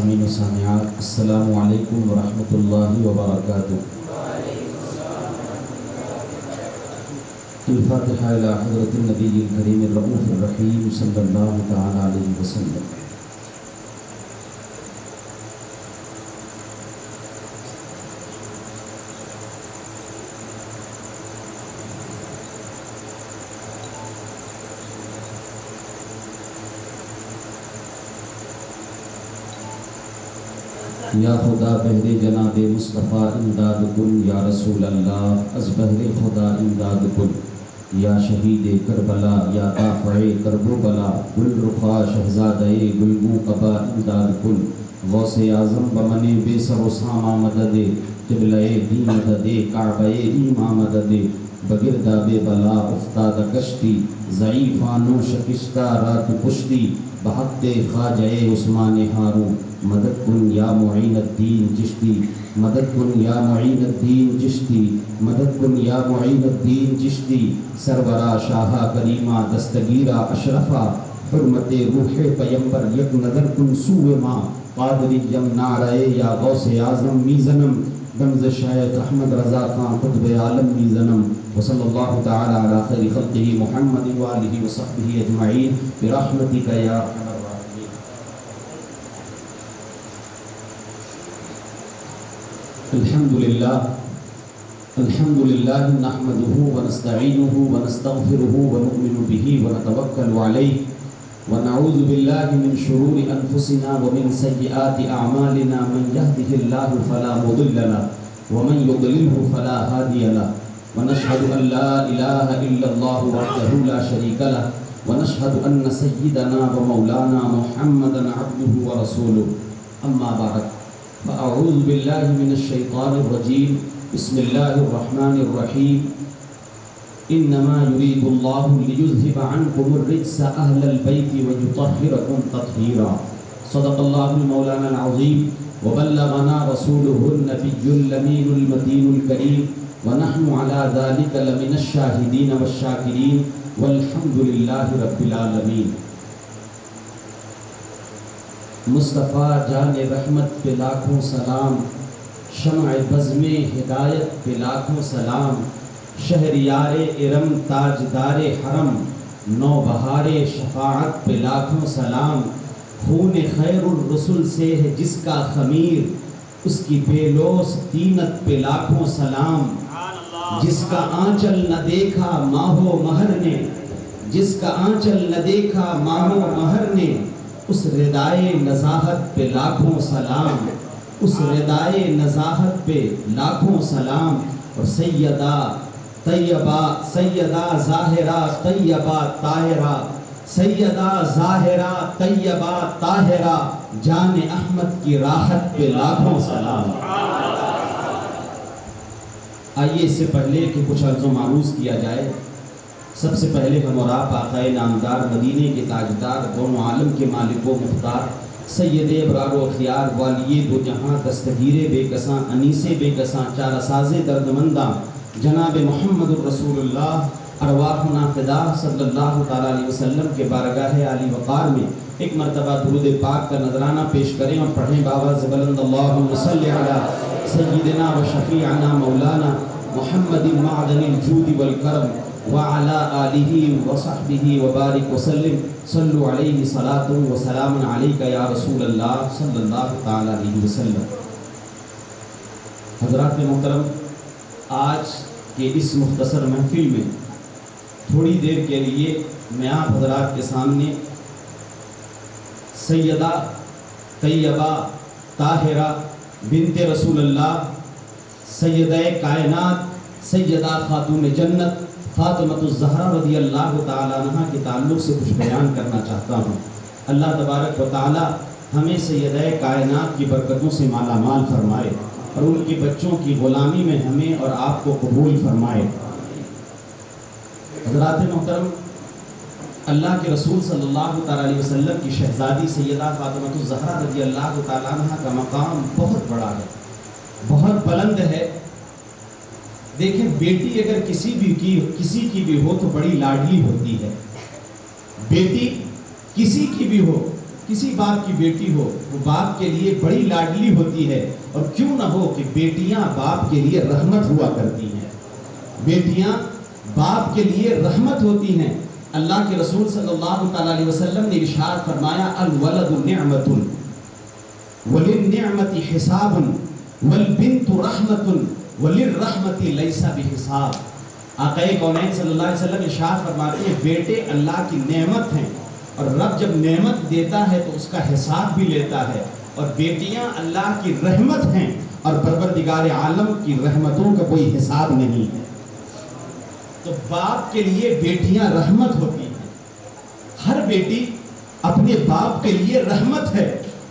سامعین و سامعات، السلام علیکم ورحمۃ اللہ وبرکاتہ۔ الفاتحہ الی حضرت النبی الکریم الرؤوف الرحیم صلی اللہ تعالی علیہ وسلم۔ یا خدا بہر جناب مصطفیٰ امداد کن، یا رسول اللہ از بہر خدا امداد کن، یا شہید کربلا یا دافع کرب و بلا، گل رخا شہزادہ گلگوں قبا امداد کن، غوث اعظم بمن بے سر و سامہ مدد، قبلہ دی مدد کعبہ ایما مدد، بگرداب بلا افتاد کشتی، ضعیفانو شکستہ رات پشتی، بحق خواجہ عثمان ہارون، مدد کن یا معین الدین چشتی، مدد کن یا معین الدین چشتی، مدد کن یا معین الدین چشتی، سرورا شاہا کریمہ دستگیرہ اشرفا، حرمت روح پیمبر یک نظر کن سوء ماں، قادری یم نعرہ یا غوث اعظم میزنم، گمز شیخ احمد رضا خان قطب عالم میزنم، وصلی اللہ تعالی علی خیر خلقہ محمد وآلہ وصحبہ اجمعین برحمتک یا ارحم الراحمین۔ الحمد للہ نحمده ونستعینه ونستغفره ونؤمن به ونتوکل علیہ ونعوذ باللہ من شرور انفسنا ومن سیئات اعمالنا، من يهده الله فلا مضل له ومن يضلله فلا هادي له، ونشهد ان لا اله الا الله وحده لا شريك له، ونشهد ان سيدنا ومولانا محمدا عبده ورسوله، اما بعد فاعوذ باللہ من الشیطان الرجیم، بسم اللہ الرحمن الرحیم، انما يريد الله ليذهب عنكم الرجس اهل البيت ويطهركم تطهيرا، صدق الله المولانا العظيم وبلغنا رسوله النبي الامين المتين الكريم، ونحن على ذلك لمن الشاهدين والشاكرين والحمد لله رب العالمين۔ مصطفیٰ جان رحمت پہ لاکھوں سلام، شمع بزم ہدایت پہ لاکھوں سلام، شہریار ارم تاجدار حرم، نوبہار شفاعت پہ لاکھوں سلام، خون خیر الرسل سے ہے جس کا خمیر، اس کی بے لوث طینت پہ لاکھوں سلام، جس کا آنچل نہ دیکھا ماہ و مہر نے، جس کا آنچل نہ دیکھا ماہ و مہر نے، اس ردائے نزاہت پہ لاکھوں سلام، اس ردائے نزاہت پہ لاکھوں سلام، اور سیدہ طیبہ سیدہ ظاہرہ طیبہ طاہرہ، سیدہ ظاہرہ طیبہ طاہرہ، جان احمد کی راحت پہ لاکھوں سلام۔ آئیے اس سے پہلے کہ کچھ عرض و معروض کیا جائے، سب سے پہلے ہم اور آپ آقائے نامدار مدینے کے تاجدار، دونوں عالم کے مالک و مختار، سید ابرار و اخیار، والی دو جہاں، دستگیر بے کساں، انیس بے کساں، چارہ ساز دردمنداں، جناب محمد الرسول اللہ ارواحنا فدا صلی اللہ تعالیٰ علیہ وسلم کے بارگاہ عالی وقار میں ایک مرتبہ درود پاک کا نذرانہ پیش کریں اور پڑھیں بآواز بلند، اللہم صلی علی سیدنا و شفیعنا مولانا محمد معدن الجود والکرم وعلی آلہ وصحبہ وبارک وسلم، صلو علیہ صلاۃ و سلام علیک یا رسول اللہ صلی اللہ تعالیٰ علیہ وسلم۔ حضرات محترم، آج کے اس مختصر محفل میں تھوڑی دیر کے لیے میں آپ حضرات کے سامنے سیدہ طیبہ طاہرہ بنت رسول اللہ، سیدہ کائنات، سیدہ خاتون جنت فاطمۃ الزہرا رضی اللہ تعالیٰ عنہ کے تعلق سے کچھ بیان کرنا چاہتا ہوں۔ اللہ تبارک و تعالیٰ ہمیں سیدہ کائنات کی برکتوں سے مالا مال فرمائے اور ان کے بچوں کی غلامی میں ہمیں اور آپ کو قبول فرمائے۔ حضرات محترم، اللہ کے رسول صلی اللہ تعالیٰ علیہ وسلم کی شہزادی سیدہ فاطمۃ الزہرا رضی اللہ تعالیٰ عنہ کا مقام بہت بڑا ہے، بہت بلند ہے۔ دیکھیں، بیٹی اگر کسی کی بھی ہو تو بڑی لاڈلی ہوتی ہے، بیٹی کسی کی بھی ہو کسی باپ کی بیٹی ہو وہ باپ کے لیے بڑی لاڈلی ہوتی ہے، اور کیوں نہ ہو کہ بیٹیاں باپ کے لیے رحمت ہوا کرتی ہیں، بیٹیاں باپ کے لیے رحمت ہوتی ہیں۔ اللہ کے رسول صلی اللہ تعالیٰ علیہ وسلم نے ارشاد فرمایا الولد نعمت وللنعمت حساب والبنت رحمت وللرحمت لیس بحساب۔ آقا کونین صلی اللہ علیہ وسلم ارشاد فرماتے ہیں بیٹے اللہ کی نعمت ہیں، اور رب جب نعمت دیتا ہے تو اس کا حساب بھی لیتا ہے، اور بیٹیاں اللہ کی رحمت ہیں، اور پروردگار عالم کی رحمتوں کا کوئی حساب نہیں ہے۔ تو باپ کے لیے بیٹیاں رحمت ہوتی ہیں، ہر بیٹی اپنے باپ کے لیے رحمت ہے۔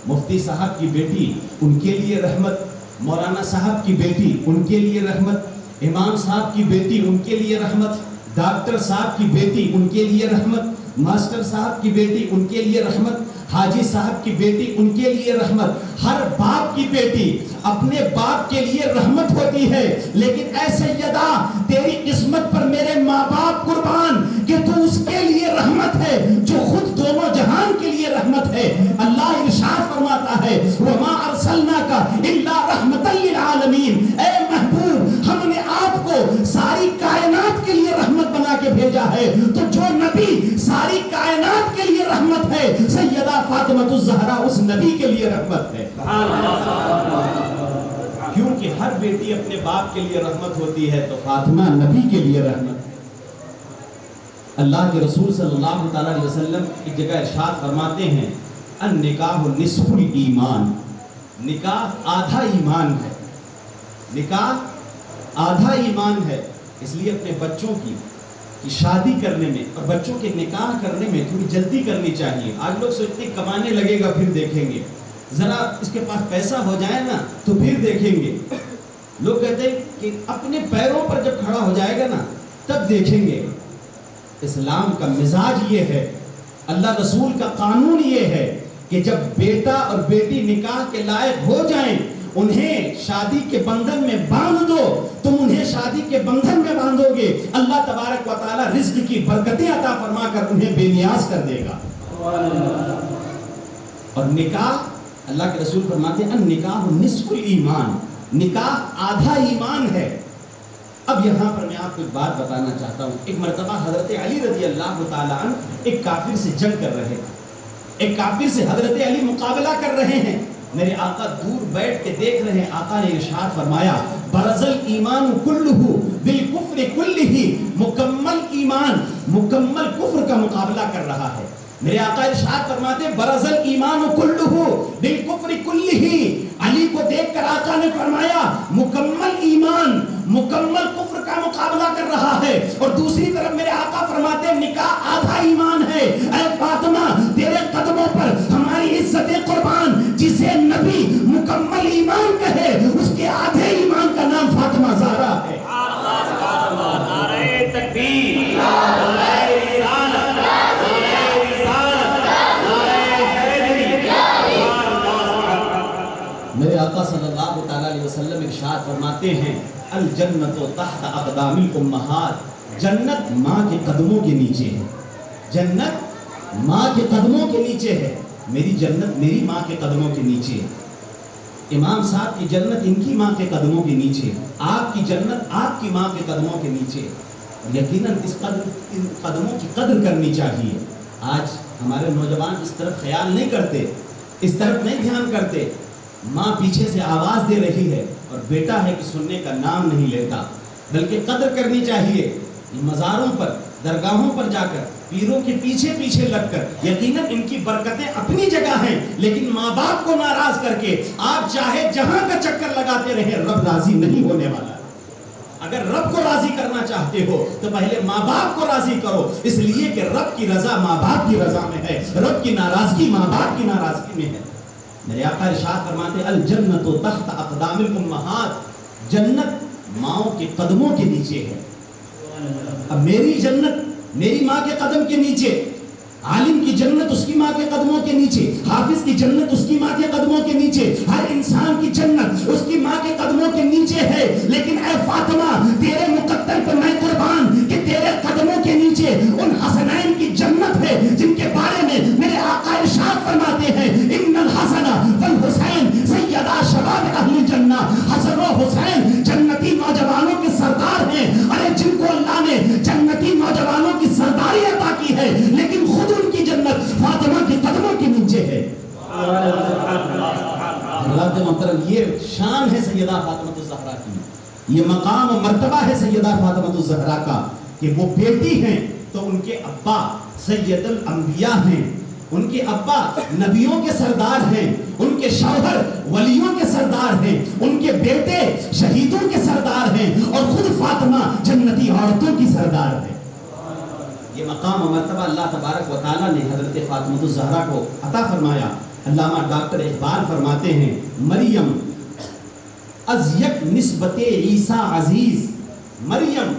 مفتی صاحب کی بیٹی ان کے لیے رحمت، مولانا صاحب کی بیٹی ان کے لیے رحمت، امام صاحب کی بیٹی ان کے لیے رحمت، ڈاکٹر صاحب کی بیٹی ان کے لیے رحمت، ماسٹر صاحب کی بیٹی ان کے لیے رحمت، حاجی صاحب کی بیٹی ان کے لیے رحمت۔ ہر باپ کی بیٹی اپنے باپ کے لیے رحمت ہوتی ہے، لیکن اے سیدہ تیری قسمت پر میرے ماں باپ قربان کہ تو اس کے لیے رحمت ہے جو خود دونوں جہان کے لیے رحمت ہے۔ اللہ ارشاد فرماتا ہے وَمَا أَرْسَلْنَاكَ إِلَّا رَحْمَةً لِّلْعَالَمِينَ، اے محبوب ہم نے آپ کو ساری کائنات کے لیے رحمت بنا کے بھیجا ہے۔ تو جو نبی ساری کائنات کے لیے رحمت ہے، سیدہ فاطمہ الزہرا اس نبی کے لیے رحمت ہے۔ کیونکہ ہر بیٹی اپنے باپ کے لیے رحمت ہوتی ہے، تو فاطمہ نبی کے لیے رحمت ہے۔ اللہ کے رسول صلی اللہ تعالیٰ علیہ وسلم ایک جگہ ارشاد فرماتے ہیں النکاح نصف الایمان، نکاح آدھا ایمان ہے، نکاح آدھا ایمان ہے۔ اس لیے اپنے بچوں کی شادی کرنے میں اور بچوں کے نکاح کرنے میں تھوڑی جلدی کرنی چاہیے۔ آج لوگ سوچتے ہیں کمانے لگے گا پھر دیکھیں گے، ذرا اس کے پاس پیسہ ہو جائے نا تو پھر دیکھیں گے۔ لوگ کہتے ہیں کہ اپنے پیروں پر جب کھڑا ہو جائے گا نا تب دیکھیں گے۔ اسلام کا مزاج یہ ہے، اللہ رسول کا قانون یہ ہے کہ جب بیٹا اور بیٹی نکاح کے لائق ہو جائیں انہیں شادی کے بندھن میں باندھ دو، تم انہیں شادی کے بندھن میں باندھو گے، اللہ تبارک و تعالی رزق کی برکتیں عطا فرما کر انہیں بے نیاز کر دے گا۔ اور نکاح اللہ کے رسول فرماتے ہیں النکاح نصف الایمان، نکاح آدھا ایمان ہے۔ اب یہاں پر میں آپ کو ایک بات بتانا چاہتا ہوں۔ ایک مرتبہ حضرت علی رضی اللہ تعالیٰ عنہ ایک کافر سے جنگ کر رہے تھے، ایک کافر سے حضرت علی مقابلہ کر رہے ہیں۔ میرے آقا دور بیٹھ کے دیکھ رہے ہیں، آقا نے ارشاد فرمایا برز الایمان کلہ بالکفر کلہ، مکمل ایمان مکمل کفر کا مقابلہ کر رہا ہے۔ میرے آقا ارشاد فرماتے برز الایمان کلہ بالکفر کلہ، علی کو دیکھ کر آقا نے فرمایا مکمل ایمان مکمل کفر کا مقابلہ کر رہا ہے۔ اور دوسری طرف میرے آقا فرماتے نکاح آدھا ایمان ہے۔ اے فاطمہ تیرے قدموں پر ہماری عزت قربان، جسے نبی مکمل ایمان کہے اس کے آدھے ایمان کا نام فاطمہ زہرا ہے۔ نعرہ تکبیر، نعرہ رسالت، نعرہ رسالت، نعرہ حیدری۔ میرے آقا صلی اللہ تعالیٰ علیہ وسلم ارشاد فرماتے ہیں الجنت تحت اقدام الامہات، جنت ماں کے قدموں کے نیچے ہے، جنت ماں کے قدموں کے نیچے ہے۔ میری جنت میری ماں کے قدموں کے نیچے ہے، امام صاحب کی جنت ان کی ماں کے قدموں کے نیچے، آپ کی جنت آپ کی ماں کے قدموں کے نیچے۔ یقیناً ان قدموں کی قدر کرنی چاہیے۔ آج ہمارے نوجوان اس طرف خیال نہیں کرتے، اس طرف نہیں دھیان کرتے۔ ماں پیچھے سے آواز دے رہی ہے اور بیٹا ہے کہ سننے کا نام نہیں لیتا، بلکہ قدر کرنی چاہیے۔ مزاروں پر درگاہوں پر جا کر پیروں کے پیچھے پیچھے لگ کر یقیناً ان کی برکتیں اپنی جگہ ہیں، لیکن ماں باپ کو ناراض کر کے آپ چاہے جہاں کا چکر لگاتے رہیں رب راضی نہیں ہونے والا۔ اگر رب کو راضی کرنا چاہتے ہو تو پہلے ماں باپ کو راضی کرو، اس لیے کہ رب کی رضا ماں باپ کی رضا میں ہے، رب کی ناراضگی ماں باپ کی ناراضگی میں ہے۔ میرے آقا ارشاد فرماتے الجنت تحت اقدام الامہات، جنت ماؤں کے قدموں کے نیچے ہے۔ اب میری جنت میری ماں کے قدم کے نیچے، عالم کی جنت اس کی ماں کے قدموں کے نیچے، حافظ کی جنت اس کی ماں کے قدموں کے نیچے، ہر انسان کی جنت اس کی ماں کے قدموں کے نیچے ہے۔ لیکن اے فاطمہ تیرے مقدر پر میں قربان کہ تیرے قدموں کے نیچے ان حسنین کی جنت ہے جن کے بارے میں میرے آقا ارشاد فرماتے حضرات محترم یہ شان ہے سیدہ فاطمہ الزہرا کی, یہ مقام و مرتبہ ہے سیدہ فاطمہ الزہرا کا کہ وہ بیٹی ہیں تو ان کے ابا سید الانبیاء ہیں, ان کے ابا نبیوں کے سردار ہیں, ان کے شوہر ولیوں کے سردار ہیں, ان کے بیٹے شہیدوں کے سردار ہیں, اور خود فاطمہ جنتی عورتوں کی سردار ہے. یہ مقام و مرتبہ اللہ تبارک و تعالیٰ نے حضرت فاطمہ الزہرا کو عطا فرمایا. علامہ ڈاکٹر اقبال فرماتے ہیں مریم از یک نسبت عیسیٰ عزیز, مریم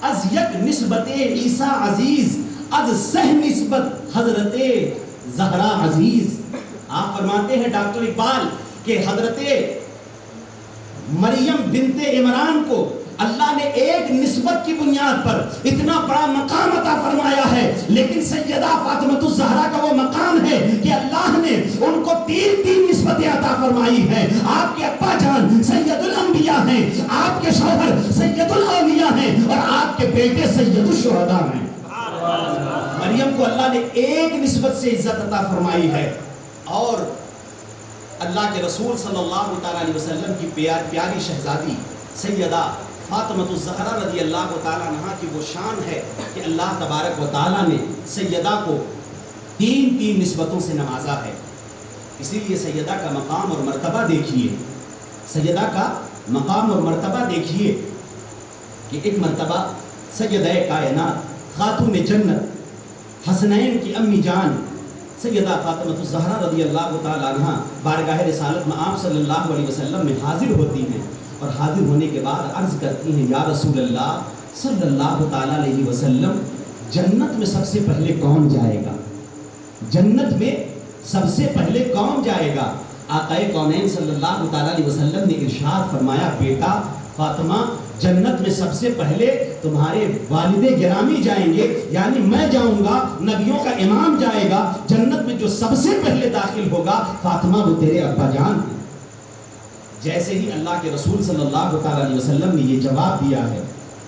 از یک نسبت عیسیٰ عزیز, از سہ نسبت حضرت زہرا عزیز. آپ فرماتے ہیں ڈاکٹر اقبال کہ حضرت مریم بنت عمران کو اللہ نے ایک نسبت کی بنیاد پر اتنا بڑا مقام عطا فرمایا ہے, لیکن سیدہ فاطمہ الزہرا کا وہ مقام ہے کہ اللہ نے ان کو تین نسبتیں عطا فرمائی ہیں. آپ کے ابا جان سید الانبیاء ہیں, آپ کے شوہر سید الاولیاء ہیں, اور آپ کے بیٹے سید الشہداء ہیں. مریم کو اللہ نے ایک نسبت سے عزت عطا فرمائی ہے, اور اللہ کے رسول صلی اللہ تعالیٰ علیہ وسلم کی پیاری شہزادی سیدہ فاطمہ الزہرا رضی اللہ تعالیٰ عنہا کی وہ شان ہے کہ اللہ تبارک و تعالیٰ نے سیدہ کو تین نسبتوں سے نوازا ہے. اسی لیے سیدہ کا مقام اور مرتبہ دیکھیے, سیدہ کا مقام اور مرتبہ دیکھیے کہ ایک مرتبہ سیدہ کائنات خاتون جنت حسنین کی امی جان سیدہ فاطمہ الزہرا رضی اللہ تعالیٰ عنہا بارگاہ رسالت میں آپ صلی اللہ علیہ وسلم میں حاضر ہوتی ہیں, اور حاضر ہونے کے بعد عرض کرتی ہیں یا رسول اللہ صلی اللہ تعالیٰ علیہ وسلم جنت میں سب سے پہلے کون جائے گا, جنت میں سب سے پہلے کون جائے گا. آقائے کونین صلی اللہ تعالیٰ علیہ وسلم نے ارشاد فرمایا بیٹا فاطمہ جنت میں سب سے پہلے تمہارے والد گرامی جائیں گے, یعنی میں جاؤں گا, نبیوں کا امام جائے گا. جنت میں جو سب سے پہلے داخل ہوگا فاطمہ وہ تیرے ابا جان ہیں. جیسے ہی اللہ کے رسول صلی اللہ تعالیٰ علیہ وسلم نے یہ جواب دیا ہے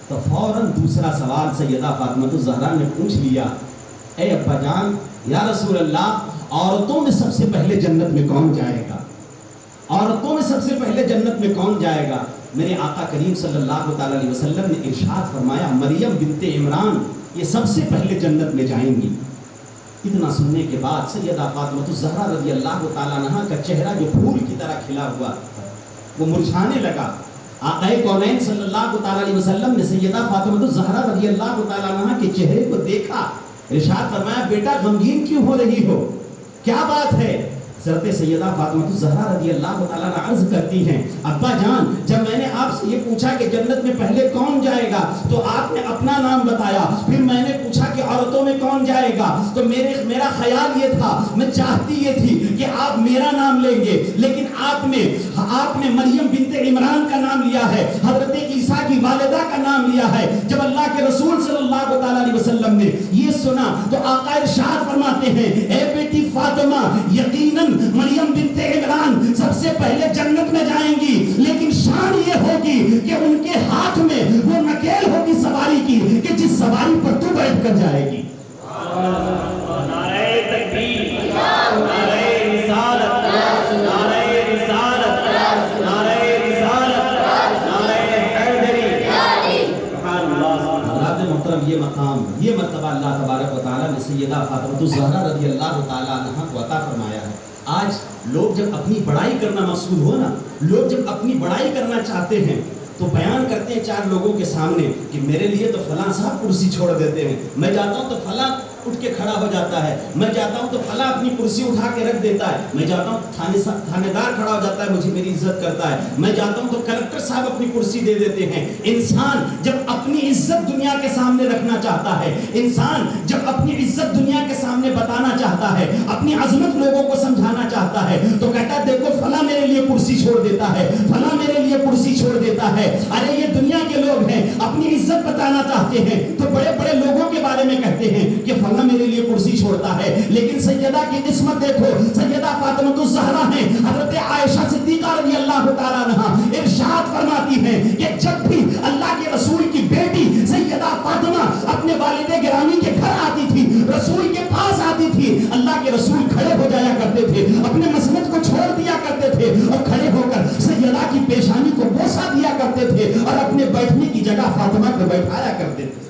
تو فوراً دوسرا سوال سیدہ فاطمہ الزہرا نے پوچھ لیا, اے ابا جان یا رسول اللہ عورتوں میں سب سے پہلے جنت میں کون جائے گا, عورتوں میں سب سے پہلے جنت میں کون جائے گا. میرے آقا کریم صلی اللہ تعالیٰ علیہ وسلم نے ارشاد فرمایا مریم بنت عمران یہ سب سے پہلے جنت میں جائیں گی. اتنا سننے کے بعد سیدہ فاطمہ الزہرا رضی اللہ تعالیٰ عنہا کا چہرہ جو پھول کی طرح کھلا ہوا وہ مرجھانے لگا. آقائے کونین صلی اللہ تعالیٰ علیہ وسلم نے سیدہ فاطمہ الزہرا رضی اللہ تعالیٰ عنہا کے چہرے کو دیکھا, ارشاد فرمایا بیٹا غمگین کیوں ہو رہی ہو, کیا بات ہے. حضرت سیدہ فاطمہ الزہرا رضی اللہ تعالیٰ عنہ عرض کرتی ہیں ابا جان جب میں نے آپ سے یہ پوچھا کہ جنت میں پہلے کون جائے گا تو آپ نے اپنا نام بتایا, پھر میں نے پوچھا کہ عورتوں میں کون جائے گا تو میرا خیال یہ تھا, میں چاہتی یہ تھی کہ آپ میرا نام لیں گے, لیکن آپ نے مریم بنت عمران کا نام لیا ہے, حضرت عیسیٰ کی والدہ کا نام لیا ہے. جب اللہ کے رسول صلی اللہ تعالیٰ علیہ وسلم نے یہ سنا تو آقا ارشاد فرماتے ہیں اے بیٹی فاطمہ یقیناً مریم بنت عمران سب سے پہلے جنت میں جائیں گی, لیکن شان یہ ہوگی کہ ان کے ہاتھ میں وہ نکیل ہوگی سواری کی کہ جس سواری پر تو بیٹھ کر جائے گی. نعرہ تکبیر, نعرہ رسالت, نعرہ رسالت, نعرہ رسالت, نعرہ حیدری. سبحان اللہ. حضرات محترم یہ مقام یہ مرتبہ اللہ تبارک و تعالیٰ نے سیدہ فاطمہ الزہرا رضی اللہ تعالیٰ عنہا کو عطا فرمایا ہے. آج لوگ جب اپنی بڑائی کرنا مقصود ہو نا, لوگ جب اپنی بڑائی کرنا چاہتے ہیں تو بیان کرتے ہیں چار لوگوں کے سامنے کہ میرے لیے تو فلاں صاحب کرسی چھوڑ دیتے ہیں, میں جاتا ہوں تو فلاں اٹھ کے کھڑا ہو جاتا ہے, میں جاتا ہوں تو فلاں اپنی کرسی اٹھا کے رکھ دیتا ہے, میں جاتا ہوں تھانے دار کھڑا ہو جاتا ہے مجھے میری عزت کرتا ہے, میں جاتا ہوں تو کلکٹر صاحب اپنی کرسی دے دیتے ہیں. انسان جب اپنی عزت دنیا کے سامنے رکھنا چاہتا ہے, انسان جب اپنی عزت دنیا کے سامنے بتانا چاہتا ہے, اپنی عظمت لوگوں کو سمجھانا چاہتا ہے تو کہتا ہے دیکھو فلاں میرے لیے کرسی چھوڑ دیتا ہے, فلاں میرے لیے کرسی چھوڑ دیتا ہے. ارے یہ دنیا کے لوگ ہیں, اپنی عزت بتانا چاہتے ہیں تو بڑے بڑے لوگوں کے بارے میں کہتے ہیں کہ فلاں میرے لیے کرسی چھوڑتا ہے, لیکن سیدہ کی قسمت دیکھو, سیدہ فاطمہ الزہرا ہیں. حضرت عائشہ صدیقہ رضی اللہ تعالیٰ عنہا ارشاد فرماتی ہیں کہ جب بھی اللہ کے رسول کی بیٹی سیدہ فاطمہ اپنے والد گرامی کے گھر آتی تھی, رسول کے پاس آتی تھی, اللہ کے رسول کھڑے ہو جایا کرتے تھے, اپنے مسند کو چھوڑ دیا کرتے تھے اور کرتے تھے اور اپنے بیٹھنے کی جگہ فاطمہ کو بیٹھایا کرتے تھے.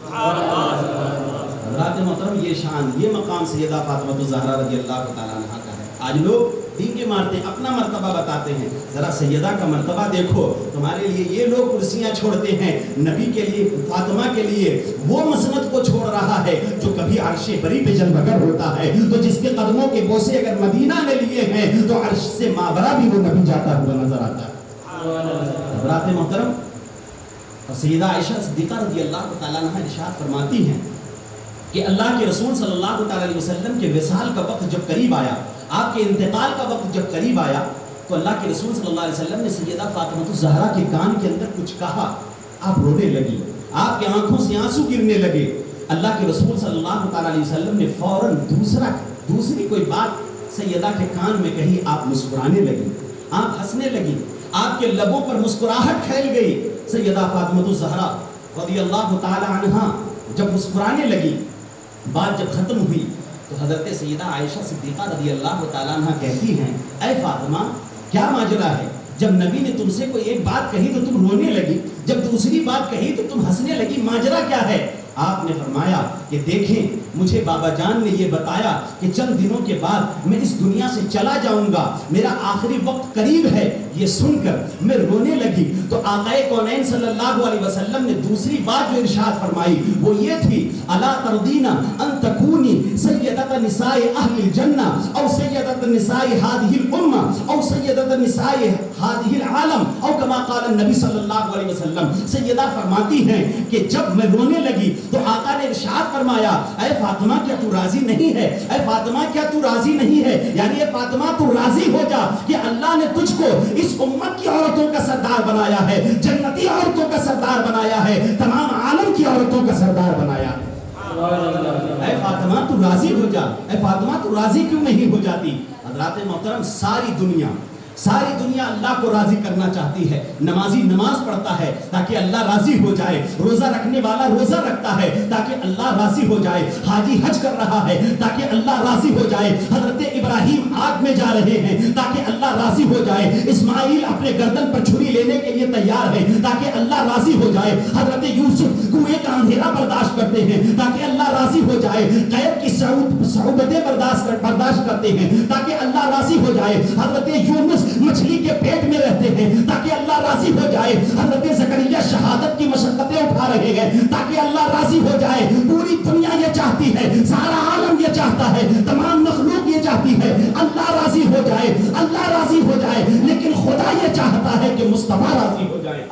حضرات محترم یہ شان یہ مقام سیدہ فاطمہ الزہرا رضی اللہ تعالیٰ عنہا کا ہے. آج لوگ ڈینگے مارتے ہیں اپنا مرتبہ بتاتے ہیں. ذرا سیدہ کا مرتبہ دیکھو. تمہارے لیے یہ لوگ کرسیاں چھوڑتے ہیں, نبی کے لیے فاطمہ کے لیے وہ مسند کو چھوڑ رہا ہے جو کبھی عرش بری پہ جل بگر ہوتا ہے, تو جس کے قدموں کے بوسے اگر مدینہ نے لیے ہیں تو عرش سے مابرا بھی وہ نبی جاتا ہوا نظر آتا ہے. حضرات محترم اور سیدہ عائشہ صدیقہ رضی اللہ تعالیٰ عنہ ارشاد فرماتی ہیں کہ اللہ کے رسول صلی اللہ تعالیٰ علیہ وسلم کے وصال کا وقت جب قریب آیا, آپ کے انتقال کا وقت جب قریب آیا, تو اللہ کے رسول صلی اللہ علیہ وسلم نے سیدہ فاطمہ الزہرا کے کان کے اندر کچھ کہا. آپ رونے لگی, آپ کے آنکھوں سے آنسو گرنے لگے. اللہ کے رسول صلی اللہ تعالیٰ علیہ وسلم نے فوراً دوسری کوئی بات سیدہ کے کان میں کہی. آپ مسکرانے لگی, آپ ہنسنے لگی, آپ کے لبوں پر مسکراہٹ پھیل گئی. سیدہ فاطمہ الزہرا رضی اللہ تعالیٰ عنہا جب مسکرانے لگی, بات جب ختم ہوئی تو حضرت سیدہ عائشہ صدیقہ رضی اللہ تعالیٰ عنہ کہتی ہیں, اے فاطمہ کیا ماجرا ہے؟ جب نبی نے تم سے کوئی ایک بات کہی تو تم رونے لگی, جب دوسری بات کہی تو تم ہنسنے لگی, ماجرا کیا ہے؟ آپ نے فرمایا کہ دیکھیں مجھے بابا جان نے یہ بتایا کہ چند دنوں کے بعد میں اس دنیا سے چلا جاؤں گا, میرا آخری وقت قریب ہے. یہ سن کر میں رونے لگی تو آقا کونین صلی اللہ علیہ وسلم نے دوسری بات جو ارشاد فرمائی وہ یہ تھی, الا ترضین ان تکونی سیدۃ نساء اہل الجنہ او سیدۃ نساء هذه الامہ او سیدۃ نساء هذه العالم او کما قال النبی صلی اللہ علیہ وسلم. سیدہ فرماتی ہیں کہ جب میں رونے لگی تو آقا نے ارشاد فرمایا, اے فاطمہ کیا تو راضی نہیں ہے؟ اے فاطمہ کیا تو راضی نہیں ہے؟ یعنی اے فاطمہ تو راضی ہو جا کہ اللہ نے تجھ کو اس امت کی عورتوں کا سردار بنایا ہے, جنتی عورتوں کا سردار بنایا ہے, تمام عالم کی عورتوں کا سردار بنایا ہے. اے فاطمہ تو راضی ہو جا. اے فاطمہ تو راضی کیوں نہیں ہو جاتی؟ حضرات محترم ساری دنیا اللہ کو راضی کرنا چاہتی ہے. نمازی نماز پڑھتا ہے تاکہ اللہ راضی ہو جائے, روزہ رکھنے والا روزہ رکھتا ہے تاکہ اللہ راضی ہو جائے, حاجی حج کر رہا ہے تاکہ اللہ راضی ہو جائے, حضرت ابراہیم آگ میں جا رہے ہیں تاکہ اللہ راضی ہو جائے, اسماعیل اپنے گردن پر چھری لینے کے لیے تیار ہے تاکہ اللہ راضی ہو جائے, حضرت یوسف کنویں کا اندھیرا برداشت کرتے ہیں تاکہ اللہ راضی ہو جائے, قید کی صعوبتیں برداشت کرتے ہیں تاکہ اللہ راضی ہو جائے, حضرت یونس مچھلی کے پیٹ میں رہتے ہیں تاکہ اللہ راضی ہو جائے, حضرت زکریا شہادت کی مشقتیں اٹھا رہے ہیں تاکہ اللہ راضی ہو جائے. پوری دنیا یہ چاہتی ہے, سارا عالم یہ چاہتا ہے, تمام مخلوق یہ چاہتی ہے اللہ راضی ہو جائے, اللہ راضی ہو جائے, لیکن خدا یہ چاہتا ہے کہ مصطفیٰ راضی ہو جائے.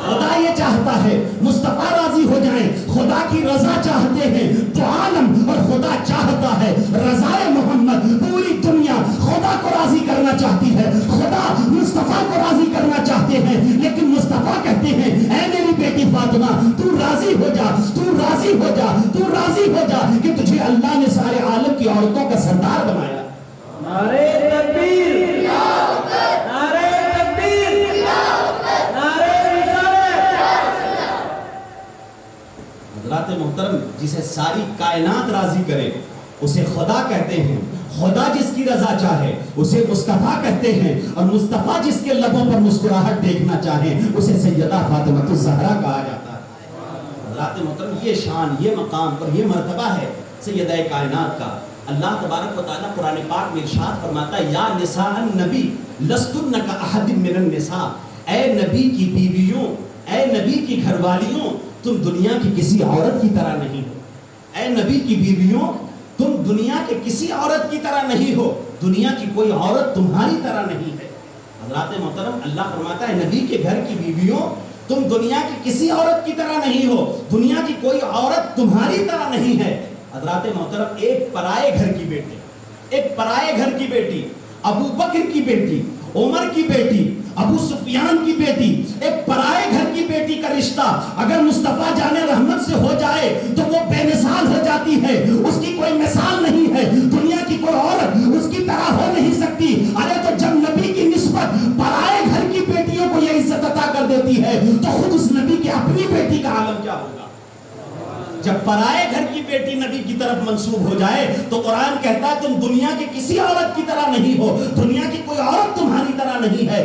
خدا یہ چاہتا ہے مصطفیٰ راضی ہو جائیں. خدا کی رضا چاہتے ہیں تو عالم, اور خدا چاہتا ہے رضائے محمد. پوری دنیا خدا کو راضی کرنا چاہتی ہے, خدا مصطفیٰ کو راضی کرنا چاہتے ہیں, لیکن مصطفیٰ کہتے ہیں اے میری بیٹی فاطمہ تو راضی ہو جا, تو راضی ہو جا, تو راضی ہو جا کہ تجھے اللہ نے سارے عالم کی عورتوں کا سردار بنایا. نعرہ تکبیر, نعرہ تکبیر, نعرہ حضرات محترم جسے ساری کائنات راضی کرے اسے خدا کہتے ہیں. خدا جس کی رضا چاہے اسے مصطفیٰ کہتے ہیں, اور مصطفیٰ جس کے لبوں پر مسکراہٹ دیکھنا چاہے اسے سیدہ فاطمہ الزہرا کہا جاتا ہے. حضرات محترم یہ شان, یہ مقام اور یہ مرتبہ ہے سیدہ کائنات کا. اللہ تبارک و تعالیٰ قرآن پاک میں ارشاد فرماتا ہے, یا نساء النبی لستن کاحد من النساء, اے نبی کی بیویوں, اے نبی کی گھر والیوں, تم دنیا کی کسی عورت کی طرح نہیں ہو. اے نبی کی بیویوں تم دنیا کے کسی عورت کی طرح نہیں ہو, دنیا کی کوئی عورت تمہاری طرح نہیں ہے. حضرات محترم اللہ فرماتا ہے نبی کے گھر کی بیویوں تم دنیا کی کسی عورت کی طرح نہیں ہو, دنیا کی کوئی عورت تمہاری طرح نہیں ہے. حضرات محترم ایک پرائے گھر کی بیٹی, ایک پرائے گھر کی بیٹی, ابو بکر کی بیٹی, عمر کی بیٹی, ابو سفیان کی بیٹی, ایک پرائے گھر کی بیٹی کا رشتہ اگر مصطفیٰ جان رحمت سے ہو جائے تو وہ بے مثال ہو جاتی ہے, اس کی کوئی مثال نہیں ہے, دنیا کی کوئی عورت اس کی طرح ہو نہیں سکتی. ارے تو جب نبی کی نسبت پرائے گھر کی بیٹیوں کو یہ عزت عطا کر دیتی ہے تو خود اس نبی کی اپنی بیٹی کا عالم کیا ہوگا. جب پرائے گھر کی بیٹی نبی کی طرف منسوب ہو جائے تو قرآن کہتا ہے تم دنیا کی کسی عورت کی طرح نہیں ہو, دنیا کی کوئی عورت تمہاری طرح نہیں ہے,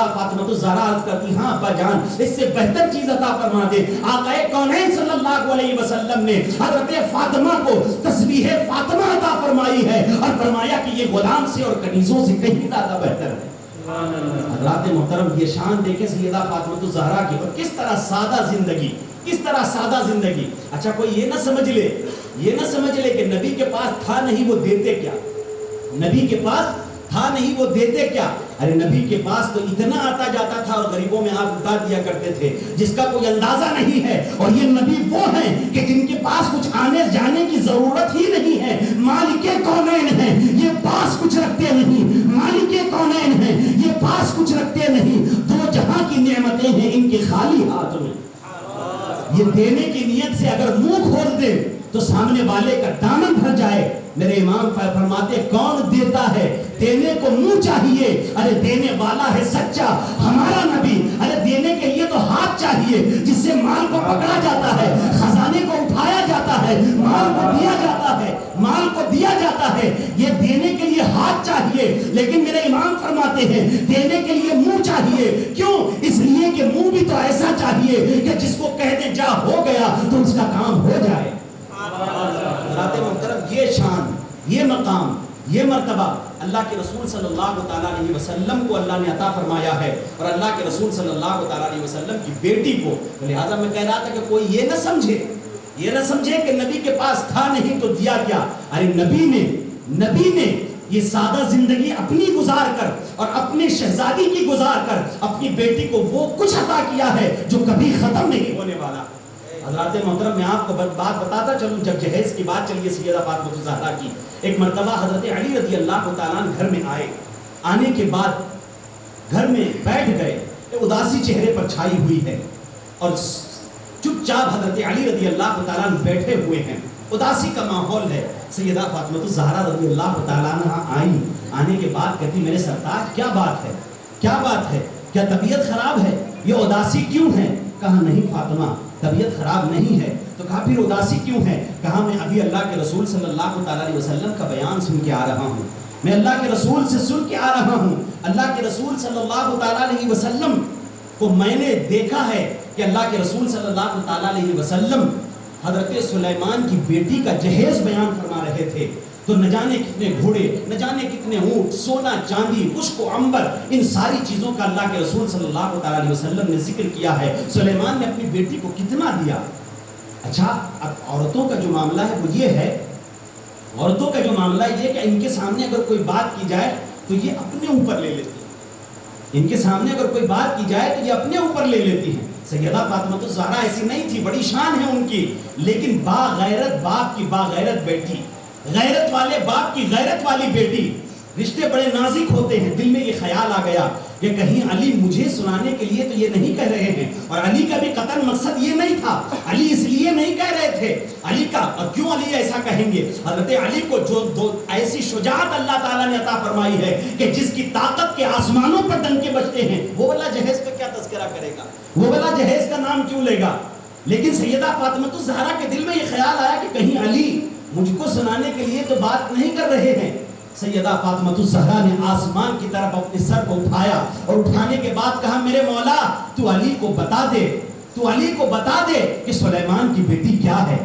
سیدہ فاطمہ الزہرا عرض کرتی ہاں ابا جان اس سے بہتر چیز عطا فرما دے. آقا کونین صلی اللہ علیہ وسلم نے حضرت فاطمہ کو تسبیح فاطمہ عطا فرمائی ہے اور فرمایا کہ یہ غلام سے اور کنیزوں سے کہیں زیادہ بہتر ہے. حضرات محترم یہ شان دیکھیں سیدہ فاطمہ الزہرا کی اور کس طرح سادہ زندگی, کس طرح سادہ زندگی. اچھا کوئی یہ نہ سمجھ لے کہ نبی کے پاس تھا نہیں وہ دیتے کیا, نبی کے پاس تھا نہیں وہ دیتے کیا. ارے نبی کے پاس تو اتنا آتا جاتا تھا اور غریبوں میں آپ لٹا دیا کرتے تھے جس کا کوئی اندازہ نہیں ہے. اور یہ نبی وہ ہیں کہ جن کے پاس کچھ آنے جانے کی ضرورت ہی نہیں ہے. مالک کونین ہیں, یہ پاس کچھ رکھتے نہیں. مالک کونین ہیں, یہ پاس کچھ رکھتے نہیں. دو جہاں کی نعمتیں ہیں ان کے خالی ہاتھ میں. یہ دینے کی نیت سے اگر منہ کھول دے تو سامنے والے کا دامن بھر جائے. میرے امام فرماتے کون دیتا ہے, دینے کو منہ چاہیے. ارے دینے والا ہے سچا ہمارا نبی. ارے دینے کے لیے تو ہاتھ چاہیے جس سے مال کو پکڑا جاتا ہے, خزانے کو اٹھایا جاتا ہے, مال کو دیا جاتا ہے, مال کو دیا جاتا ہے. یہ دینے کے لیے ہاتھ چاہیے لیکن میرے امام فرماتے ہیں دینے کے لیے منہ چاہیے. کیوں؟ اس لیے کہ منہ بھی تو ایسا چاہیے کہ جس کو کہہ دے جا ہو گیا تو اس کا کام ہو جائے. حضرات محترم یہ شان, یہ مقام, یہ مرتبہ اللہ کے رسول صلی اللہ تعالیٰ علیہ وسلم کو اللہ نے عطا فرمایا ہے اور اللہ کے رسول صلی اللہ تعالیٰ علیہ وسلم کی بیٹی کو. لہٰذا میں کہہ رہا تھا کہ کوئی یہ نہ سمجھے کہ نبی کے پاس تھا نہیں تو دیا کیا. ارے نبی نے یہ سادہ زندگی اپنی گزار کر اور اپنے شہزادی کی گزار کر اپنی بیٹی کو وہ کچھ عطا کیا ہے جو کبھی ختم نہیں ہونے والا. حضرات محترم میں آپ کو بات بتاتا چلوں, جب جہیز کی بات چلیے سیدہ فاطمہ الزہرا کی, ایک مرتبہ حضرت علی رضی اللہ تعالیٰ گھر میں آئے. آنے کے بعد گھر میں بیٹھ گئے, اداسی چہرے پر چھائی ہوئی ہے اور چپ چاپ حضرت علی رضی اللہ تعالیٰ بیٹھے ہوئے ہیں, اداسی کا ماحول ہے. سیدہ فاطمہ الزہرا رضی اللہ تعالیٰ عنہا آئی. آنے کے بعد کہتی میرے سرتاج کیا بات ہے, کیا طبیعت خراب ہے, یہ اداسی کیوں ہے؟ کہا نہیں فاطمہ طبیعت خراب نہیں ہے. تو کہا پھر اداسی کیوں ہے؟ کہا میں ابھی اللہ کے رسول صلی اللہ تعالیٰ علیہ وسلم کا بیان سن کے آ رہا ہوں, میں اللہ کے رسول سے سن کے آ رہا ہوں. اللہ کے رسول صلی اللہ تعالیٰ علیہ وسلم کو میں نے دیکھا ہے کہ اللہ کے رسول صلی اللہ تعالیٰ علیہ وسلم حضرت سلیمان کی بیٹی کا جہیز بیان فرما رہے تھے. تو نہ جانے کتنے گھوڑے, نہ جانے کتنے اونٹ, سونا چاندی, مشک و عنبر, ان ساری چیزوں کا اللہ کے رسول صلی اللہ تعالیٰ علیہ وسلم نے ذکر کیا ہے. سلیمان نے اپنی بیٹی کو کتنا دیا. اچھا اب عورتوں کا جو معاملہ ہے وہ یہ ہے, عورتوں کا جو معاملہ یہ کہ ان کے سامنے اگر کوئی بات کی جائے تو یہ اپنے اوپر لے لیتی ہیں. ان کے سامنے اگر کوئی بات کی جائے تو یہ اپنے اوپر لے لیتی ہیں. سیدہ فاطمہ الزہرا ایسی نہیں تھی, بڑی شان ہے ان کی, لیکن باغیرت باپ کی باغیرت بیٹی, غیرت والے باپ کی غیرت والی بیٹی. رشتے بڑے نازک ہوتے ہیں. دل میں یہ خیال آ گیا کہ کہیں علی مجھے سنانے کے لیے تو یہ نہیں کہہ رہے ہیں, اور علی کا بھی قطعاً مقصد یہ نہیں تھا. علی اس لیے نہیں کہہ رہے تھے. علی کا, اور کیوں علی ایسا کہیں گے؟ حضرت علی کو جو دو ایسی شجاعت اللہ تعالیٰ نے عطا فرمائی ہے کہ جس کی طاقت کے آسمانوں پر ڈنکے بجتے ہیں, وہ والا جہیز کا کیا تذکرہ کرے گا, وہ والا جہیز کا نام کیوں لے گا. لیکن سیدہ فاطمہ الزہرا کے دل میں یہ خیال آیا کہ کہیں علی مجھ کو سنانے کے لیے تو بات نہیں کر رہے ہیں. سیدہ فاطمہ الزہرا نے آسمان کی طرف اپنے سر کو اٹھایا اور اٹھانے کے بعد کہا میرے مولا تو علی کو بتا دے کہ سلیمان کی بیٹی کیا ہے.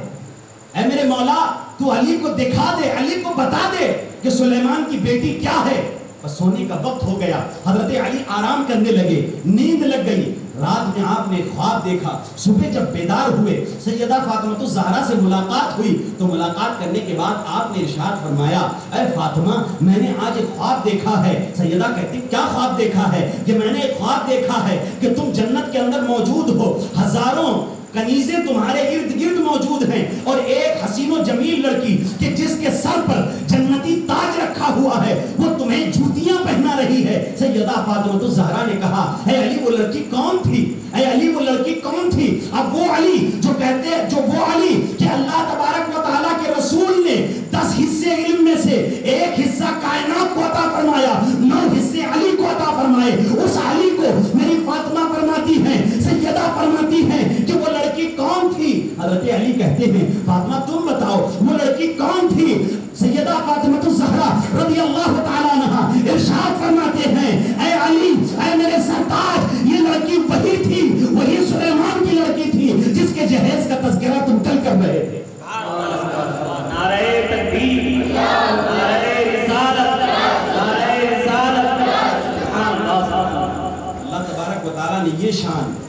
اے میرے مولا تو علی کو دکھا دے, علی کو بتا دے کہ سلیمان کی بیٹی کیا ہے. بس سونے کا وقت ہو گیا. حضرت علی آرام کرنے لگے, نیند لگ گئی. رات میں آپ نے خواب دیکھا. صبح جب بیدار ہوئے, سیدہ فاطمہ الزہرا سے ملاقات ہوئی تو ملاقات کرنے کے بعد آپ نے ارشاد فرمایا اے فاطمہ میں نے آج ایک خواب دیکھا ہے. سیدہ کہتی کیا خواب دیکھا ہے؟ کہ میں نے ایک خواب دیکھا ہے کہ تم جنت کے اندر موجود ہو, ہزاروں کنیزیں تمہارے ارد گرد موجود ہیں, اور ایک حسین و جمیل لڑکی کہ جس کے سر پر جنتی تاج رکھا ہوا ہے وہ تمہیں جوتیاں پہنا رہی ہے. سیدہ فاطمہ الزہرا نے کہا اے علی وہ لڑکی کون تھی, اے علی وہ لڑکی کون تھی؟ اب وہ علی جو وہ علی کہ اللہ تبارک و تعالیٰ کے رسول نے 10 حصے علم میں سے ایک حصہ کائنات کو عطا فرمایا, 9 حصے علی کو عطا فرمائے, اس علی کو میری فاطمہ فرماتی ہیں, سیدہ فرماتی ہیں کہ وہ لڑکی کون تھی؟ حضرت علی کہتے ہیں فاطمہ تم بتاؤ وہ لڑکی کون تھی؟ سیدہ فاطمہ الزہرا رضی اللہ تعالیٰ عنہا ارشاد فرماتے ہیں اے علی, اے میرے سرتاج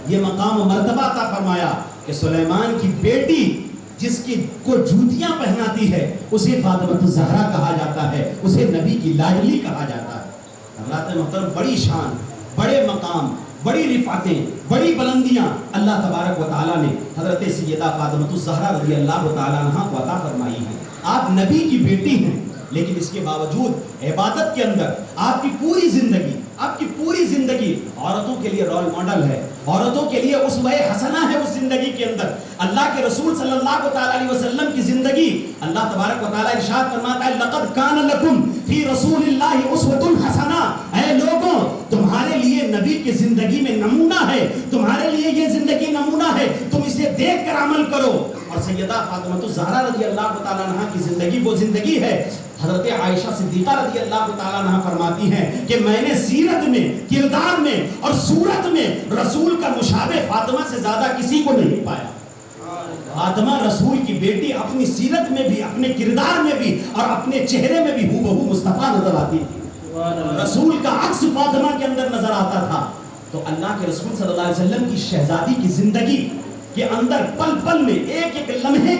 یہ مقام و مرتبہ عطا فرمایا کہ سلیمان کی بیٹی جس کی کو جوتیاں پہناتی ہے اسے فاطمہ الزہرا کہا جاتا ہے، اسے نبی کی لاڈلی کہا جاتا ہے۔ حضرات محترم، بڑی شان، بڑے مقام، بڑی رفعتیں، بڑی بلندیاں اللہ تبارک و تعالیٰ نے حضرت سیدہ فاطمہ الزہرا رضی اللہ تعالیٰ عنہا کو عطا فرمائی ہے۔ آپ نبی کی بیٹی ہیں، لیکن اس کے باوجود عبادت کے اندر آپ کی پوری زندگی عورتوں کے لیے رول ماڈل ہے، عورتوں کے لیے اسوہ حسنہ ہے۔ اس زندگی کے اندر اللہ کے رسول صلی اللہ تعالیٰ علیہ وسلم کی زندگی، اللہ تبارک و تعالیٰ ارشاد فرماتا ہے لقد کان لکم فی رسول اللہ اسوۃ حسنہ، اے لوگوں تمہارے لیے نبی کی زندگی میں نمونہ ہے، تمہارے لیے یہ زندگی نمونہ ہے، تم اسے دیکھ کر عمل کرو۔ اور سیدہ فاطمہ الزہرا رضی اللہ تعالیٰ عنہ کی زندگی وہ زندگی ہے، حضرت عائشہ صدیقہ رضی اللہ تعالیٰ عنہ فرماتی ہیں کہ میں نے سیرت میں، کردار میں اور صورت میں رسول کا مشابہ فاطمہ سے زیادہ کسی کو نہیں پایا۔ فاطمہ رسول کی بیٹی اپنی سیرت میں بھی، اپنے کردار میں بھی اور اپنے چہرے میں بھی ہو بہو مصطفیٰ نظر آتی تھی، رسول کا عکس فاطمہ کے اندر نظر آتا تھا۔ تو اللہ کے رسول صلی اللہ علیہ وسلم کی شہزادی کی زندگی کے اندر پل پل میں، ایک ایک لمحے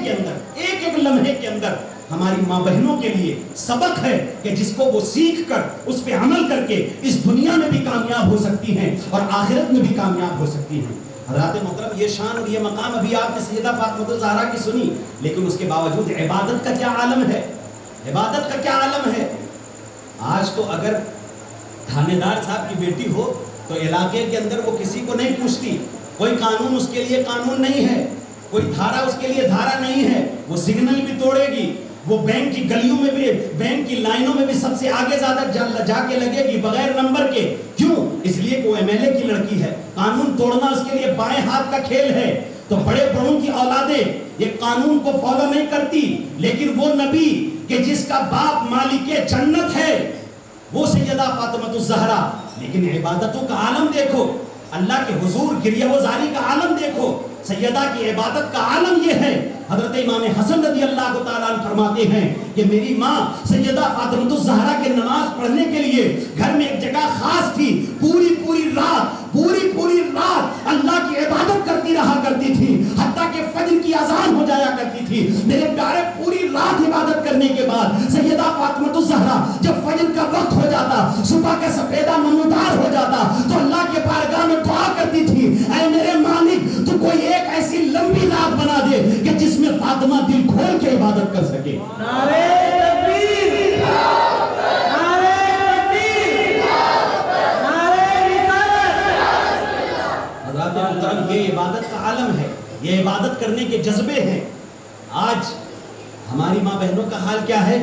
کے اندر ہماری ماں بہنوں کے لیے سبق ہے کہ جس کو وہ سیکھ کر اس پہ عمل کر کے اس دنیا میں بھی کامیاب ہو سکتی ہیں اور آخرت میں بھی کامیاب ہو سکتی ہیں۔ حضرات محترم، یہ شان اور یہ مقام ابھی آپ نے سیدہ فاطمہ الزہرا کی سنی، لیکن اس کے باوجود عبادت کا کیا عالم ہے، عبادت کا کیا عالم ہے۔ آج تو اگر تھانے دار صاحب کی بیٹی ہو تو علاقے کے اندر وہ کسی کو نہیں پوچھتی، کوئی قانون اس کے لیے قانون نہیں ہے، کوئی دھارا اس کے لیے دھارا نہیں ہے، وہ سگنل بھی توڑے گی، وہ بینک کی گلیوں میں بھی، بینک کی لائنوں میں بھی سب سے آگے زیادہ جا کے لگے گی بغیر نمبر کے۔ کیوں؟ اس لیے کہ وہ ایم ایل اے کی لڑکی ہے، قانون توڑنا اس کے لیے بائیں ہاتھ کا کھیل ہے۔ تو بڑے بڑوں کی اولادیں یہ قانون کو فالو نہیں کرتی، لیکن وہ نبی کہ جس کا باپ مالک جنت ہے وہ سیدہ فاطمہ الزہرا، لیکن عبادتوں کا عالم دیکھو، اللہ کے حضور گریہ وزاری کا عالم دیکھو، سیدہ کی عبادت کا عالم یہ ہے۔ حضرت امام حسن رضی اللہ تعالیٰ عنہ فرماتے ہیں کہ میری ماں سیدہ فاطمہ الزہرا کے نماز پڑھنے کے لیے گھر میں ایک جگہ خاص تھی، پوری رات اللہ کی عبادت کرتی رہا کرتی تھی، حتیٰ کہ فجر کی اذان ہو جایا کرتی تھی۔ میرے پیارے، پوری رات عبادت کرنے کے بعد سیدہ فاطمہ الزہرا جب فجر کا وقت ہو جاتا، صبح کا سفیدہ نمودار ہو جاتا، تو اللہ کے بارگاہ میں دعا کرتی تھی، اے میرے مالک تو کوئی ایک ایسی لمبی رات بنا دے کہ جس میں فاطمہ دل کھول کے عبادت کر سکے۔ نعرہ تکبیر، نعرہ تکبیر، نعرہ رسالت۔ حضرات محترم، یہ عبادت کا عالم ہے، یہ عبادت کرنے کے جذبے ہیں۔ آج ہماری ماں بہنوں کا حال کیا ہے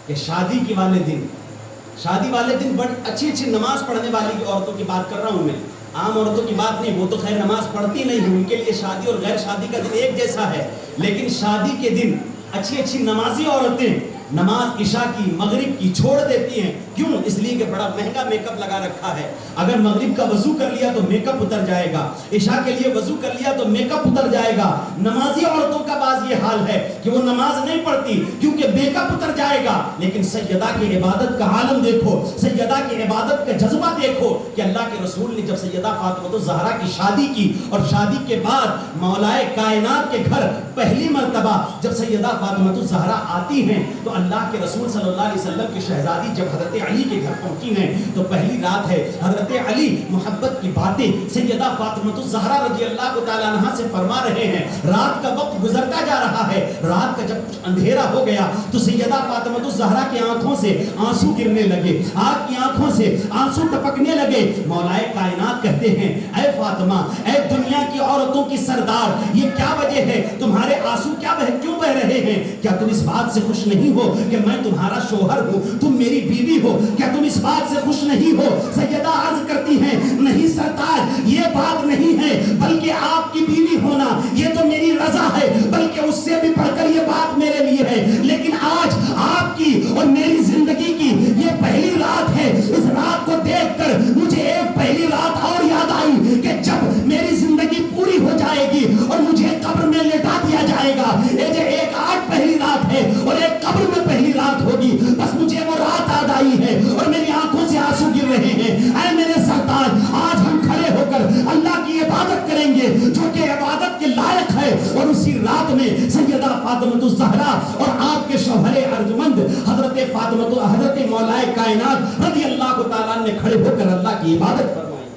کہ شادی والے دن بڑی اچھی نماز پڑھنے والی عورتوں کی بات کر رہا ہوں میں، عام عورتوں کی بات نہیں، وہ تو خیر نماز پڑھتی نہیں ہے، ان کے لیے شادی اور غیر شادی کا دن ایک جیسا ہے، لیکن شادی کے دن اچھی نمازی عورتیں نماز عشاء کی، مغرب کی چھوڑ دیتی ہیں۔ کیوں؟ اس لیے کہ بڑا مہنگا میک اپ لگا رکھا ہے، اگر مغرب کا وضو کر لیا تو میک اپ اتر جائے گا، عشاء کے لیے وضو کر لیا تو میک اپ اتر جائے گا۔ نمازی عورتوں کا بعض یہ حال ہے کہ وہ نماز نہیں پڑھتی کیونکہ میک اپ اتر جائے گا، لیکن سیدہ کی عبادت کا عالم دیکھو، سیدہ کی عبادت کا جذبہ دیکھو کہ اللہ کے رسول نے جب سیدہ فاطمہ الزہرا کی شادی کی اور شادی کے بعد مولائے کائنات کے گھر پہلی مرتبہ جب سیدہ فاطمہ الزہرا آتی ہیں تو اللہ کے رسول صلی اللہ علیہ وسلم کی شہزادی جب حضرت علی کے گھر پہنچی ہیں تو پہلی رات ہے، حضرت علی محبت کی باتیں سیدہ فاطمہ الزہرا رضی اللہ تعالیٰ عنہا سے فرما رہے ہیں۔ رات کا وقت گزرتا جا رہا ہے، رات کا جب کچھ اندھیرا ہو گیا تو سیدہ فاطمہ الزہرا کی آنکھوں سے آنسو گرنے لگے، آپ کی آنکھوں سے آنسو ٹپکنے لگے۔ مولائے کائنات کہتے ہیں، اے فاطمہ، اے دنیا کی عورتوں کی سردار، یہ کیا وجہ ہے؟ تمہارے آنسو کیوں بہ رہے ہیں؟ کیا تم اس بات سے خوش نہیں ہو کہ میں تمہارا شوہر ہوں، تم میری بیوی ہو؟ کیا تم اس بات سے خوش نہیں ہو؟ سیدہ عرض کرتی ہیں، نہیں سرکار، یہ بات نہیں ہے، بلکہ آپ کی بیوی ہونا یہ تو میری رضا ہے، بلکہ اس سے بھی بڑھ کر یہ بات میرے لیے ہے۔ لیکن آج آپ کی اور میری زندگی کی یہ پہلی رات ہے، اس رات کو دیکھ کر مجھے ایک پہلی رات اور یاد آئی کہ جب میری زندگی پوری ہو جائے گی اور مجھے قبر میں لٹا دیا جائے گا، یہ جو ایک آج پہلی رات ہے اور ایک قبر میں پہلی رات ہوگی، بس مجھے وہ رات یاد آئی ہے اور میری آنکھوں سے آنسو گر رہے ہیں۔ اے میرے سرتاج، آج ہم کھڑے ہو کر اللہ کی عبادت کریں گے جو کہ عبادت کے لائق ہے، اور اسی رات میں سیدہ فاطمہ الزہرا اور آپ کے شوہر ارجمند حضرت فاطمہ حضرت مولا کائنات رضی اللہ تعالیٰ نے کھڑے ہو کر اللہ کی عبادت فرمائی۔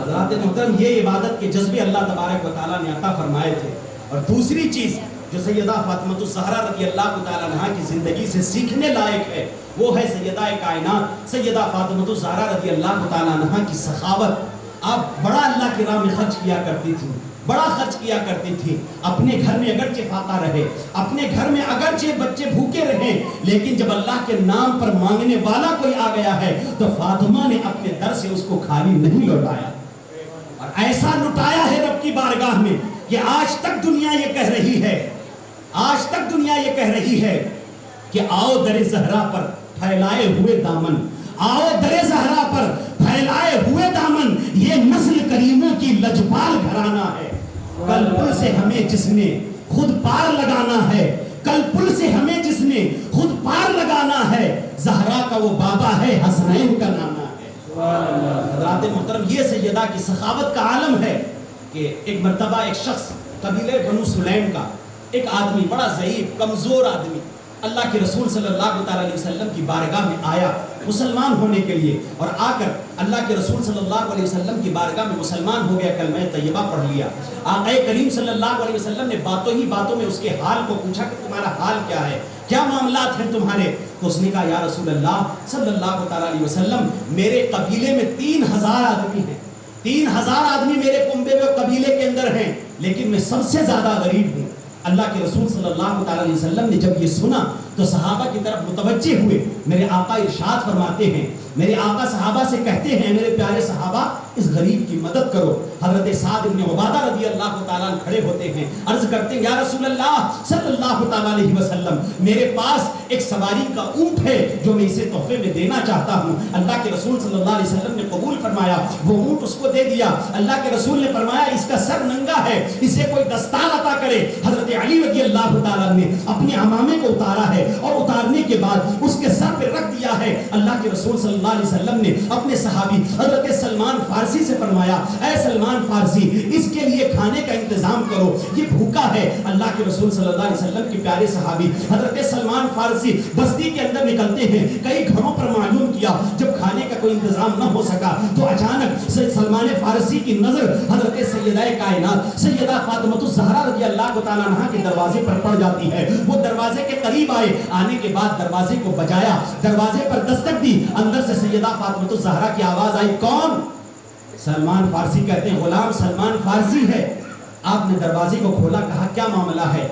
حضرات محترم، یہ عبادت کے جذبے اللہ تبارک و تعالیٰ نے عطا فرمائے تھے۔ اور دوسری چیز جو سیدہ فاطمہ الزہرا رضی اللہ تعالیٰ عنہا کی زندگی سے سیکھنے لائق ہے، وہ ہے سیدہ کائنات سیدہ فاطمہ الزہرا رضی اللہ تعالیٰ عنہا کی سخاوت۔ آپ بڑا اللہ کی راہ میں خرچ کیا کرتی تھی، بڑا خرچ کیا کرتی تھی۔ اپنے گھر میں اگرچہ فاقہ رہے، اپنے گھر میں اگرچہ بچے بھوکے رہیں، لیکن جب اللہ کے نام پر مانگنے والا کوئی آ گیا ہے تو فاطمہ نے اپنے در سے اس کو خالی نہیں لوٹایا، اور ایسا لٹایا ہے رب کی بارگاہ میں کہ آج تک دنیا یہ کہہ رہی ہے، آج تک دنیا یہ کہہ رہی ہے کہ آؤ در زہرا پر پھیلائے ہوئے دامن، آؤ در زہرا پر پھیلائے ہوئے دامن، یہ نسل کریموں کی لجپال گھرانہ ہے۔ کل پل سے ہمیں جس نے خود پار لگانا ہے، کل پل سے ہمیں جس نے خود پار لگانا ہے، زہرا کا وہ بابا ہے، حسنین کا نانا ہے۔ حضرات محترم، یہ سیدہ کی سخاوت کا عالم ہے کہ ایک مرتبہ ایک شخص قبیلے بنو سلیم کا ایک آدمی، بڑا ضعیف کمزور آدمی، اللہ کے رسول صلی اللہ علیہ وسلم کی بارگاہ میں آیا مسلمان ہونے کے لیے، اور آ کر اللہ کے رسول صلی اللہ علیہ وسلم کی بارگاہ میں مسلمان ہو گیا، کلمہ طیبہ پڑھ لیا۔ آقا کریم صلی اللہ علیہ وسلم نے باتوں ہی باتوں میں اس کے حال کو پوچھا کہ تمہارا حال کیا ہے، کیا معاملات ہیں تمہارے؟ تو اس نے کہا یا رسول اللہ صلی اللہ علیہ وسلم، میرے قبیلے میں 3000 آدمی ہیں، 3000 آدمی میرے کنبے میں قبیلے کے اندر ہیں، لیکن میں سب سے زیادہ غریب ہوں۔ اللہ کے رسول صلی اللہ علیہ وسلم نے جب یہ سنا تو صحابہ کی طرف متوجہ ہوئے۔ میرے آقا ارشاد فرماتے ہیں، میرے آقا صحابہ سے کہتے ہیں میرے پیارے صحابہ اس غریب کی مدد کرو۔ حضرت سعد بن عبادہ رضی اللہ تعالیٰ عنہ کھڑے ہوتے ہیں، عرض کرتے ہیں یا رسول اللہ صلی اللہ علیہ وسلم، میرے پاس ایک سواری کا اونٹ ہے جو میں اسے تحفے میں دینا چاہتا ہوں۔ اللہ کے رسول صلی اللہ علیہ وسلم نے قبول فرمایا، وہ اونٹ اس کو دے دیا۔ اللہ کے رسول نے فرمایا اس کا سر ننگا ہے، اسے کوئی دستار عطا کرے۔ حضرت علی رضی اللہ تعالیٰ نے اپنے عمامے کو اتارا ہے، اور اتارنے کے بعد اس کے سر پہ رکھ دیا ہے۔ اللہ کے رسول صلی اللہ علیہ وسلم نے اپنے صحابی حضرت سلمان فارسی سے فرمایا اے سلمان فارسی، اس کے لیے کھانے کا انتظام کرو، یہ بھوکا ہے۔ اللہ کے رسول صلی اللہ علیہ وسلم کے پیارے صحابی حضرت سلمان فارسی بستی کے اندر نکلتے ہیں، کئی گھروں پر معلوم کیا، جب کھانے کا کوئی انتظام نہ ہو سکا تو اچانک سلمان فارسی کی نظر حضرت سیدہ کائنات سیدہ فاطمہ الزہرا رضی اللہ تعالیٰ عنہا کے دروازے پر پڑ جاتی ہے۔ وہ دروازے کے قریب آئے، آنے کے بعد دروازے کو بجایا، دروازے پر دستک دی، اندر سے سیدہ فاطمہ الزہرا کی آواز آئی، کون؟ سلمان فارسی کہتے ہیں غلام سلمان فارسی ہے۔ آپ نے دروازے کو کھولا، کہا کیا معاملہ ہے؟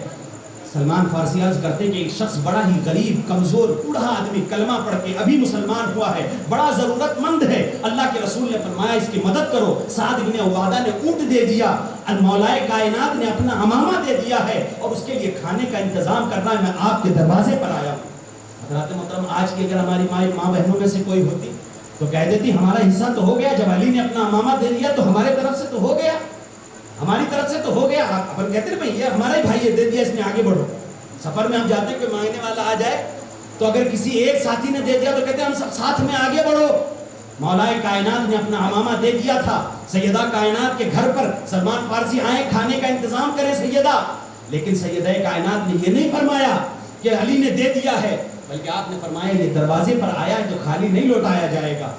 سلمان فارسی عرض کرتے کہ ایک شخص بڑا ہی غریب کمزور بوڑھا آدمی کلمہ پڑھ کے ابھی مسلمان ہوا ہے، بڑا ضرورت مند ہے، اللہ کے رسول نے فرمایا اس کی مدد کرو۔ سعد بن عبادہ نے اونٹ دے دیا، مولا کائنات نے اپنا عمامہ دے دیا ہے، اور اس کے لیے کھانے کا انتظام کرنا ہے، میں آپ کے دروازے پر آیا ہوں۔ حضرات محترم، آج کی اگر ہماری ماں بہنوں میں سے کوئی ہوتی تو کہہ دیتی ہمارا حصہ تو ہو گیا، جب علی نے اپنا عمامہ دے دیا تو ہمارے طرف سے تو ہو گیا، ہماری طرف سے تو ہو گیا۔ اپن کہتے ہیں بھائی یہ ہمارا ہی بھائی دے دیا، اس میں آگے بڑھو۔ سفر میں ہم جاتے ہیں کوئی مانگنے والا آ جائے تو اگر کسی ایک ساتھی نے دے دیا تو کہتے ہیں ہم سب ساتھ میں آگے بڑھو۔ مولا کائنات نے اپنا عمامہ دے دیا تھا، سیدہ کائنات کے گھر پر سلمان فارسی آئے کھانے کا انتظام کرے سیدہ، لیکن سیدہ کائنات نے یہ نہیں فرمایا کہ علی نے دے دیا ہے، بلکہ آپ نے فرمایا یہ دروازے پر آیا ہے تو خالی نہیں لوٹایا جائے گا۔